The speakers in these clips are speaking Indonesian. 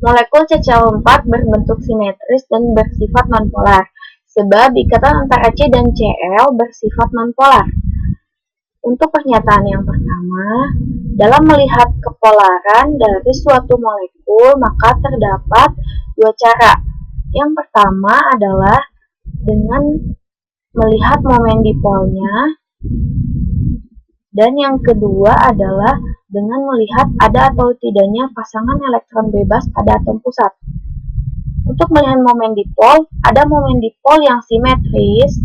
Molekul CCl4 berbentuk simetris dan bersifat nonpolar, sebab ikatan antara C dan Cl bersifat nonpolar. Untuk pernyataan yang pertama, dalam melihat kepolaran dari suatu molekul, maka terdapat dua cara. Yang pertama adalah dengan melihat momen dipolnya, dan yang kedua adalah dengan melihat ada atau tidaknya pasangan elektron bebas pada atom pusat. Untuk melihat momen dipol, ada momen dipol yang simetris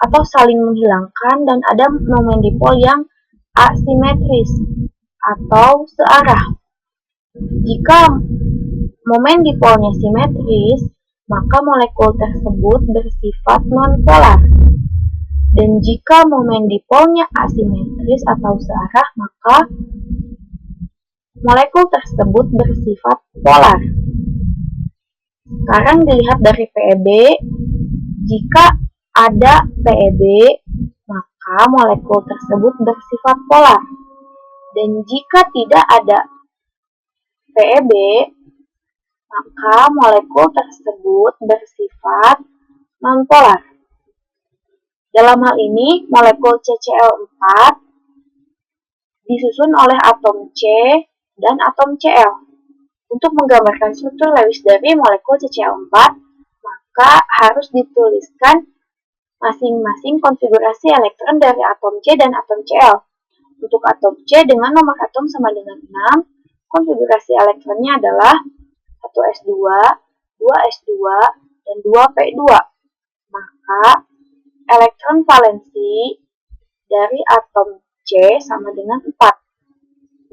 atau saling menghilangkan, dan ada momen dipol yang asimetris atau searah. Jika momen dipolnya simetris, maka molekul tersebut bersifat nonpolar. Dan jika momen dipolnya asimetris atau searah, maka molekul tersebut bersifat polar. Sekarang dilihat dari PEB, jika ada PEB, maka molekul tersebut bersifat polar. Dan jika tidak ada PEB, maka molekul tersebut bersifat nonpolar. Dalam hal ini, molekul CCl4 disusun oleh atom C dan atom Cl. Untuk menggambarkan struktur Lewis dari molekul CCl4, maka harus dituliskan masing-masing konfigurasi elektron dari atom C dan atom Cl. Untuk atom C dengan nomor atom sama dengan 6, konfigurasi elektronnya adalah 1s2, 2s2, dan 2p2. Maka elektron valensi dari atom C sama dengan 4.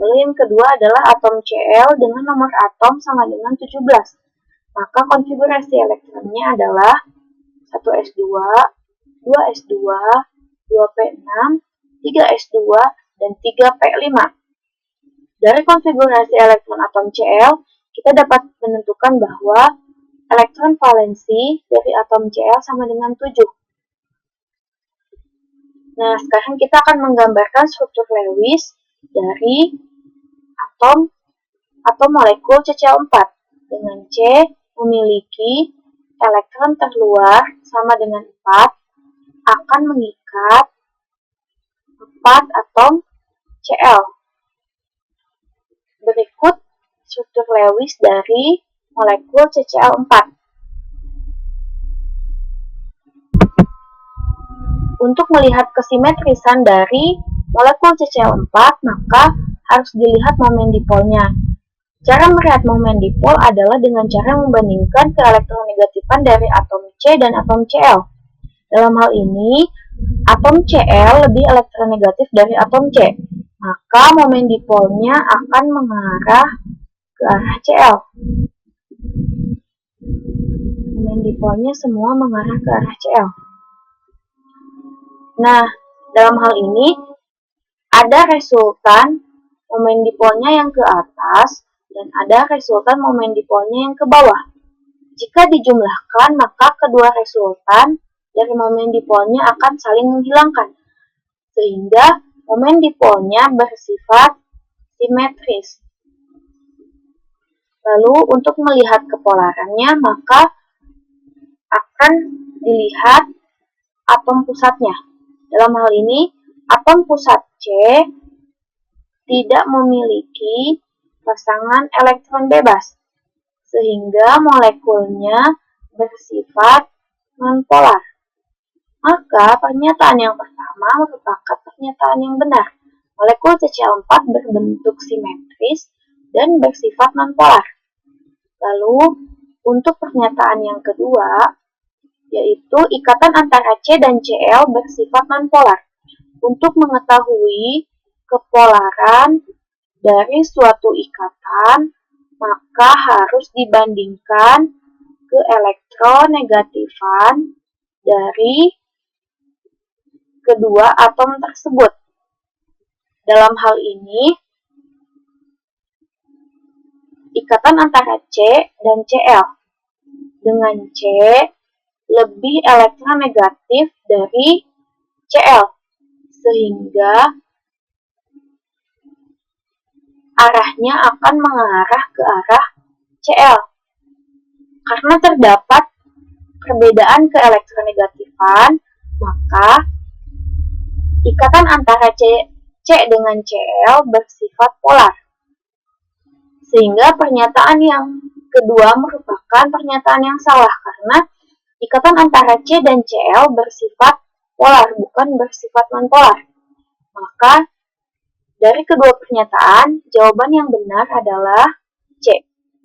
Lalu yang kedua adalah atom Cl dengan nomor atom sama dengan 17. Maka konfigurasi elektronnya adalah 1s2, 2s2, 2p6, 3s2, dan 3p5. Dari konfigurasi elektron atom Cl, kita dapat menentukan bahwa elektron valensi dari atom Cl sama dengan 7. Nah, sekarang kita akan menggambarkan struktur Lewis dari atom molekul CCl4. Dengan C memiliki elektron terluar sama dengan 4, akan mengikat 4 atom Cl. Berikut struktur Lewis dari molekul CCl4. Untuk melihat kesimetrisan dari molekul CCl4, maka harus dilihat momen dipolnya. Cara melihat momen dipol adalah dengan cara membandingkan keelektronegativan dari atom C dan atom Cl. Dalam hal ini, atom Cl lebih elektronegatif dari atom C, maka momen dipolnya akan mengarah ke arah Cl. Momen dipolnya semua mengarah ke arah Cl. Nah, dalam hal ini, ada resultan momen dipolnya yang ke atas, dan ada resultan momen dipolnya yang ke bawah. Jika dijumlahkan, maka kedua resultan dari momen dipolnya akan saling menghilangkan, sehingga momen dipolnya bersifat simetris. Lalu, untuk melihat kepolarannya, maka akan dilihat atom pusatnya. Dalam hal ini, atom pusat C tidak memiliki pasangan elektron bebas, sehingga molekulnya bersifat nonpolar. Maka pernyataan yang pertama merupakan pernyataan yang benar. Molekul CCl4 berbentuk simetris dan bersifat nonpolar. Lalu, untuk pernyataan yang kedua, yaitu ikatan antara C dan Cl bersifat nonpolar. Untuk mengetahui kepolaran dari suatu ikatan, maka harus dibandingkan keelektronegatifan dari kedua atom tersebut. Dalam hal ini, ikatan antara C dan Cl. Dengan C lebih elektronegatif dari Cl, sehingga arahnya akan mengarah ke arah Cl. Karena terdapat perbedaan keelektronegatifan, maka ikatan antara C dengan Cl bersifat polar. Sehingga pernyataan yang kedua merupakan pernyataan yang salah karena ikatan antara C dan Cl bersifat polar, bukan bersifat nonpolar. Maka dari kedua pernyataan, jawaban yang benar adalah C.